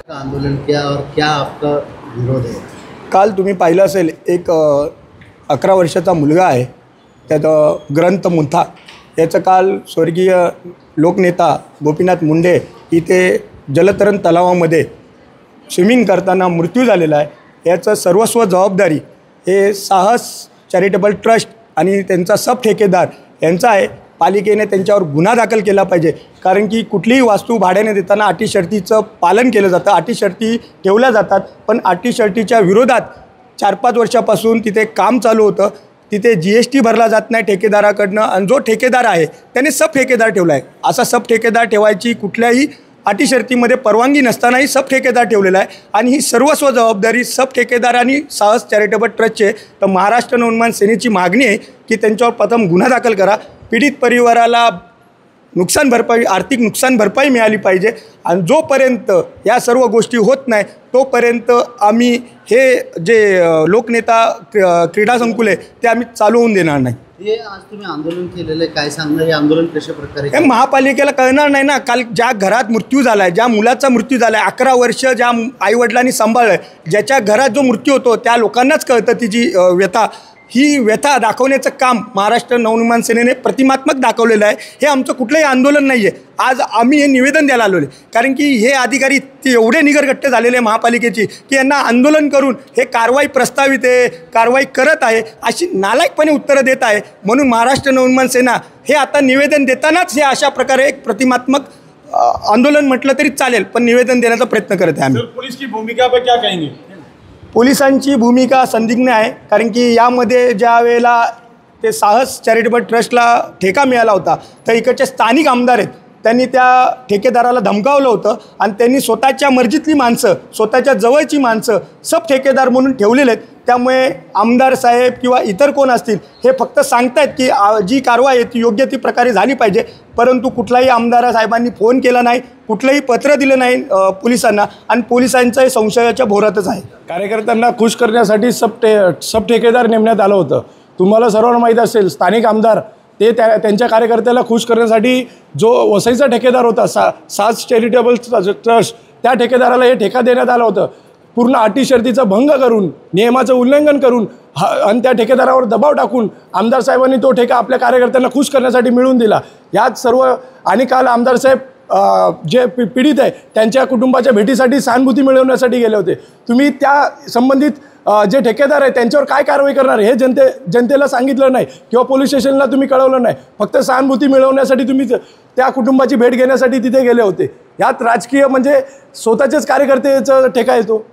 आंदोलन किया और क्या आपका विरोध है? काल तुम्ही पाहिलं असेल एक 11 वर्षाचा मुलगा आहे, त्यात ग्रंथ मुंथा याचं काल स्वर्गीय लोकनेता गोपीनाथ मुंडे इथे जलतरण तलावामध्ये स्विमिंग करताना मृत्यू झालेला आहे। याचं सर्वस्व जबाबदारी हे साहस चॅरिटेबल ट्रस्ट आणि त्यांचा सब ठेकेदार यांचा आहे। पालिकेने त्यांच्यावर गुन्हा दाखल केला पाहिजे, कारण की कुठलीही वास्तू भाड्याने देताना अटी शर्तीचं पालन केलं जातं, अटी शर्ती ठेवल्या जातात, पण अटी शर्तीच्या विरोधात 4-5 वर्षापासून तिथे काम चालू होतं। तिथे GST भरला जात नाही ठेकेदाराकडनं, आणि जो ठेकेदार आहे त्याने सब ठेकेदार ठेवला आहे। असा सब ठेकेदार ठेवायची कुठल्याही अटी शर्तीमध्ये परवानगी नसतानाही सब ठेकेदार ठेवलेला आहे, आणि ही सर्वस्व जबाबदारी सब ठेकेदार आणि साहस चॅरिटेबल ट्रस्टचे। तर महाराष्ट्र नवनिर्माण सेनेची मागणी आहे की त्यांच्यावर प्रथम गुन्हा दाखल करा, पीडित परिवाराला नुकसान भरपाई, आर्थिक नुकसान भरपाई मिळाली पाहिजे, आणि जोपर्यंत या सर्व गोष्टी होत नाही तोपर्यंत आम्ही हे जे लोकनेता क्रीडा संकुल आहे ते आम्ही चालू होऊन देणार नाही। हे आज तुम्ही आंदोलन केलेलं आहे, काय सांगणार? हे आंदोलन कशा प्रकारे? हे महापालिकेला कळणार नाही ना। काल ज्या घरात मृत्यू झाला आहे, ज्या मुलाचा मृत्यू झाला आहे, 11 वर्ष ज्या आईवडिलांनी सांभाळलं आहे, ज्याच्या घरात जो मृत्यू होतो त्या लोकांनाच कळतं तिची व्यथा। ही व्यथा दाखवण्याचं काम महाराष्ट्र नवनिर्माण सेनेने प्रतिमात्मक दाखवलेलं आहे। हे आमचं कुठलंही आंदोलन नाही आहे। आज आम्ही हे निवेदन द्यायला आलो आहे, कारण की हे अधिकारी ते एवढे निगरगट्टे झालेले महापालिकेची की यांना आंदोलन करून हे कारवाई प्रस्तावित आहे, कारवाई करत आहे अशी नालायकपणे उत्तरं देत आहे। म्हणून महाराष्ट्र नवनिर्माण सेना हे आता निवेदन देतानाच हे अशा प्रकारे एक प्रतिमात्मक आंदोलन म्हटलं तरी चालेल, पण निवेदन देण्याचा प्रयत्न करत आहे आम्ही। पुलिस की भूमिका पर क्या कहेंगे? पोलिसांची भूमिका संदिग्ध आहे, कारण की यामध्ये ज्या वेळेला ते साहस चॅरिटेबल ट्रस्टला ठेका मिळाला होता तर इकडचे स्थानिक आमदार आहेत, त्यांनी त्या ठेकेदाराला धमकावलं होतं, आणि त्यांनी स्वतःच्या मर्जीतली माणसं, स्वतःच्या जवळची माणसं सब ठेकेदार म्हणून ठेवलेले आहेत। त्यामुळे आमदार साहेब किंवा इतर कोण असतील हे फक्त सांगतायत की जी कारवाई आहे ती योग्य ती प्रकारे झाली पाहिजे, परंतु कुठलाही आमदार साहेबांनी फोन केला नाही, कुठलंही पत्र दिलं नाही पोलिसांना, आणि पोलिसांचं संशयाच्या भोरातच आहे। कार्यकर्त्यांना खुश करण्यासाठी सब ठेकेदार नेमण्यात आलं होतं। तुम्हाला सर्वांना माहीत असेल, स्थानिक आमदार ते त्यांच्या कार्यकर्त्याला खुश करण्यासाठी जो वसईचा ठेकेदार होता साहस चॅरिटेबल ट्रस्ट, त्या ठेकेदाराला हे ठेका देण्यात आलं होतं। पूर्ण अटी शर्तीचा भंग करून, नियमाचं उल्लंघन करून आणि त्या ठेकेदारावर दबाव टाकून आमदार साहेबांनी तो ठेका आपल्या कार्यकर्त्यांना खुश करण्यासाठी मिळवून दिला। यात सर्व, आणि काल आमदार साहेब जे पीडित आहे त्यांच्या कुटुंबाच्या भेटीसाठी सहानुभूती मिळवण्यासाठी गेले होते। तुम्ही त्या संबंधित जे ठेकेदार आहे त्यांच्यावर काय कारवाई करणार हे जनतेला सांगितलं नाही, किंवा पोलीस स्टेशनला तुम्ही कळवलं नाही। फक्त सहानुभूती मिळवण्यासाठी तुम्ही त्या कुटुंबाची भेट घेण्यासाठी तिथे गेले होते। यात राजकीय म्हणजे स्वतःचेच कार्यकर्त्याचा ठेका येतो।